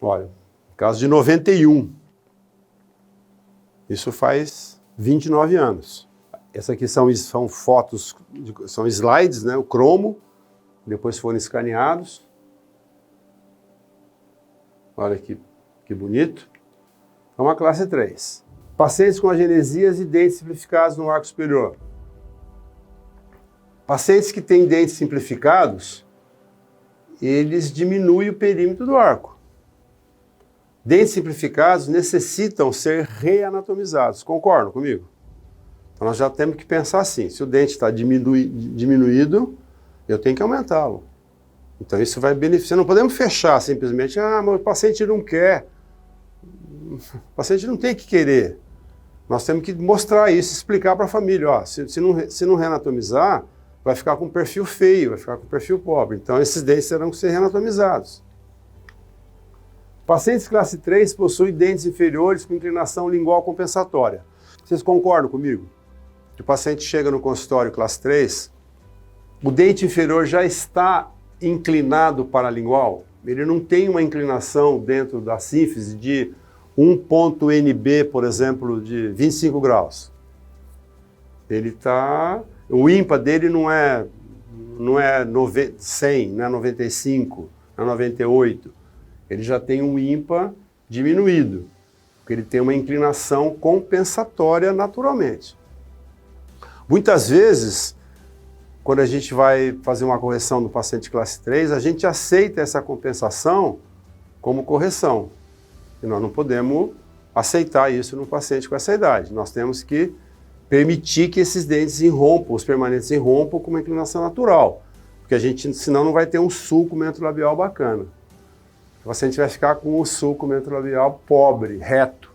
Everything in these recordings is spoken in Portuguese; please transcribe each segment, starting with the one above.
Olha, caso de 91. Isso faz 29 anos. Essa aqui são fotos, são slides, né? O cromo, depois foram escaneados. Olha que bonito. É uma classe 3. Pacientes com agenesias e dentes simplificados no arco superior. Pacientes que têm dentes simplificados, eles diminuem o perímetro do arco. Dentes simplificados necessitam ser reanatomizados. Concordam comigo? Então nós já temos que pensar assim, se o dente está diminuído, eu tenho que aumentá-lo. Então isso vai beneficiar. Não podemos fechar simplesmente, mas o paciente não quer. O paciente não tem que querer. Nós temos que mostrar isso, explicar para a família. Ó, se não reanatomizar, vai ficar com um perfil feio, vai ficar com um perfil pobre. Então esses dentes terão que ser reanatomizados. Pacientes classe 3 possuem dentes inferiores com inclinação lingual compensatória. Vocês concordam comigo? Que o paciente chega no consultório classe 3, o dente inferior já está inclinado para a lingual, ele não tem uma inclinação dentro da sínfise de 1.NB, por exemplo, de 25 graus. O ímpar dele não é 100, não é 95, não é 98. Ele já tem um ímpar diminuído, porque ele tem uma inclinação compensatória naturalmente. Muitas vezes, quando a gente vai fazer uma correção do paciente classe 3, a gente aceita essa compensação como correção. E nós não podemos aceitar isso no paciente com essa idade. Nós temos que permitir que esses dentes irrompam, os permanentes irrompam com uma inclinação natural, porque a gente, senão, não vai ter um sulco mentrolabial bacana. O paciente vai ficar com o sulco mentrolabial pobre, reto,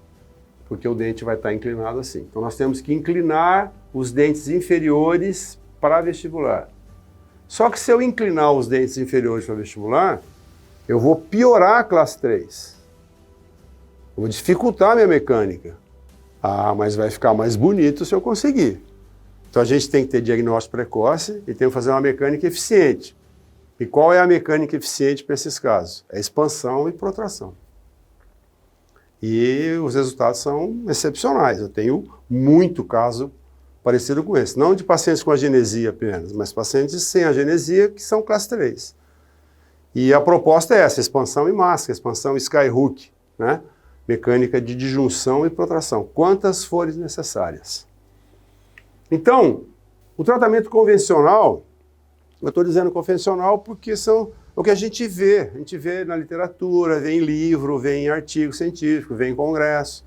porque o dente vai estar inclinado assim. Então nós temos que inclinar os dentes inferiores para vestibular. Só que se eu inclinar os dentes inferiores para vestibular, eu vou piorar a classe 3. Eu vou dificultar a minha mecânica. Mas vai ficar mais bonito se eu conseguir. Então a gente tem que ter diagnóstico precoce e tem que fazer uma mecânica eficiente. E qual é a mecânica eficiente para esses casos? É expansão e protração. E os resultados são excepcionais. Eu tenho muito caso parecido com esse. Não de pacientes com agenesia apenas, mas pacientes sem agenesia que são classe 3. E a proposta é essa, expansão e máscara, expansão skyhook, né? Mecânica de disjunção e protração, quantas forem necessárias. Então, o tratamento convencional, eu estou dizendo convencional porque são o que a gente vê na literatura, vê em livro, vê em artigo científico, vê em congresso.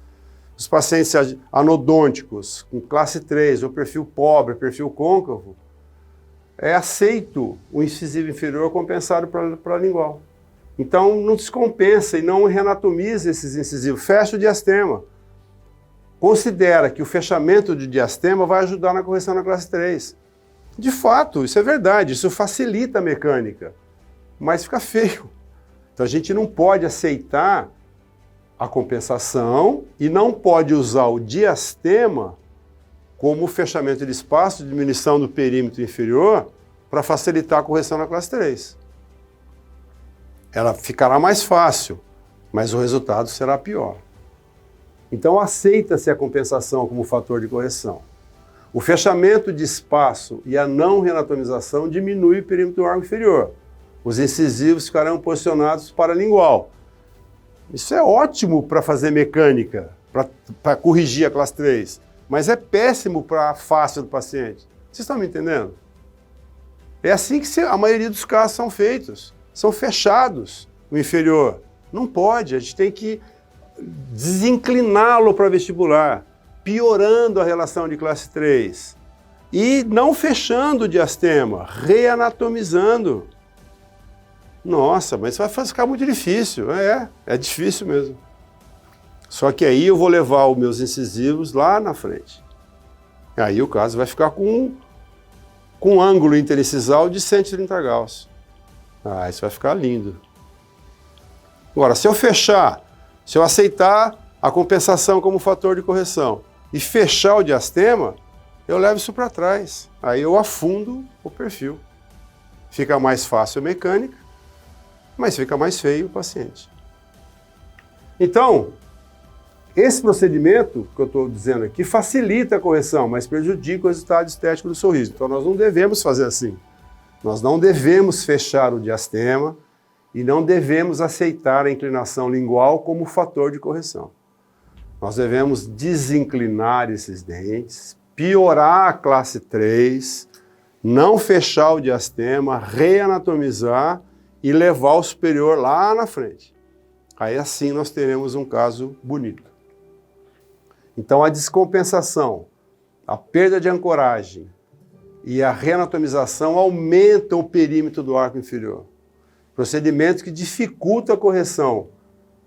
Os pacientes anodônticos, com classe 3, ou perfil pobre, perfil côncavo, é aceito o incisivo inferior compensado para a lingual. Então não descompensa e não reanatomiza esses incisivos, fecha o diastema. Considera que o fechamento de diastema vai ajudar na correção na classe 3. De fato, isso é verdade, isso facilita a mecânica, mas fica feio. Então a gente não pode aceitar a compensação e não pode usar o diastema como fechamento de espaço, diminuição do perímetro inferior, para facilitar a correção na classe 3. Ela ficará mais fácil, mas o resultado será pior. Então aceita-se a compensação como fator de correção. O fechamento de espaço e a não reanatomização diminui o perímetro do órgão inferior. Os incisivos ficarão posicionados paralingual. Isso é ótimo para fazer mecânica, para corrigir a classe 3, mas é péssimo para a face do paciente. Vocês estão me entendendo? É assim que a maioria dos casos são feitos. São fechados o inferior. Não pode, a gente tem que desincliná-lo para vestibular, piorando a relação de classe 3. E não fechando o diastema, reanatomizando. Nossa, mas vai ficar muito difícil. É difícil mesmo. Só que aí eu vou levar os meus incisivos lá na frente. Aí o caso vai ficar com um ângulo interincisal de 130 graus. Isso vai ficar lindo. Agora, se eu fechar, se eu aceitar a compensação como fator de correção e fechar o diastema, eu levo isso para trás. Aí eu afundo o perfil. Fica mais fácil a mecânica, mas fica mais feio o paciente. Então, esse procedimento que eu estou dizendo aqui facilita a correção, mas prejudica o resultado estético do sorriso. Então, nós não devemos fazer assim. Nós não devemos fechar o diastema e não devemos aceitar a inclinação lingual como fator de correção. Nós devemos desinclinar esses dentes, piorar a classe 3, não fechar o diastema, reanatomizar e levar o superior lá na frente. Aí assim nós teremos um caso bonito. Então a descompensação, a perda de ancoragem e a reanatomização aumentam o perímetro do arco inferior. Procedimento que dificulta a correção,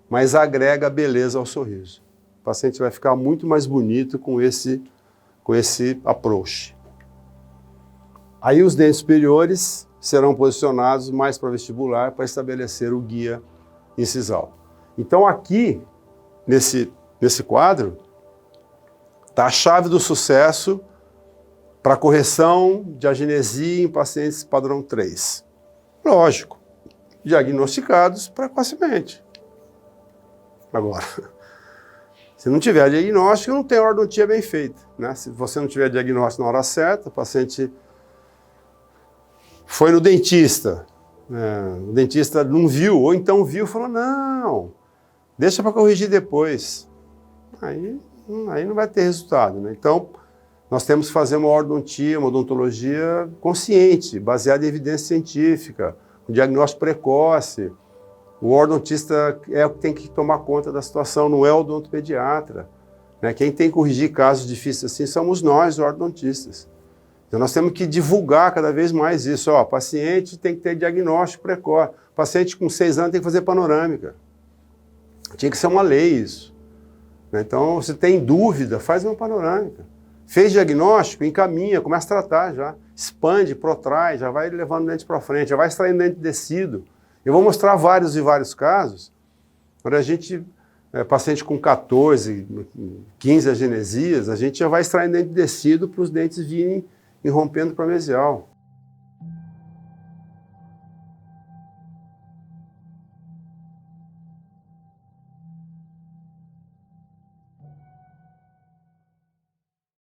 mas agrega beleza ao sorriso. O paciente vai ficar muito mais bonito com esse approach. Aí os dentes superiores serão posicionados mais para o vestibular para estabelecer o guia incisal. Então aqui, nesse quadro, está a chave do sucesso para a correção de agenesia em pacientes padrão 3. Lógico, diagnosticados precocemente. Agora, se não tiver diagnóstico, não tem ortodontia bem feita, né? Se você não tiver diagnóstico na hora certa, o paciente foi no dentista, o dentista não viu, ou então viu e falou, não, deixa para corrigir depois. Aí não vai ter resultado, né? Então, nós temos que fazer uma ortodontia, uma odontologia consciente, baseada em evidência científica, um diagnóstico precoce. O ortodontista é o que tem que tomar conta da situação, não é o odontopediatra, né? Quem tem que corrigir casos difíceis assim somos nós, os ortodontistas. Então nós temos que divulgar cada vez mais isso. Ó, paciente tem que ter diagnóstico precoce. Paciente com 6 anos tem que fazer panorâmica. Tinha que ser uma lei isso. Então, se tem dúvida, faz uma panorâmica. Fez diagnóstico, encaminha, começa a tratar já. Expande, protrai, já vai levando o dente para frente, já vai extraindo dente descido. Eu vou mostrar vários e vários casos, quando a gente, paciente com 14, 15 agenesias, a gente já vai extraindo dente descido para os dentes virem irrompendo para mesial.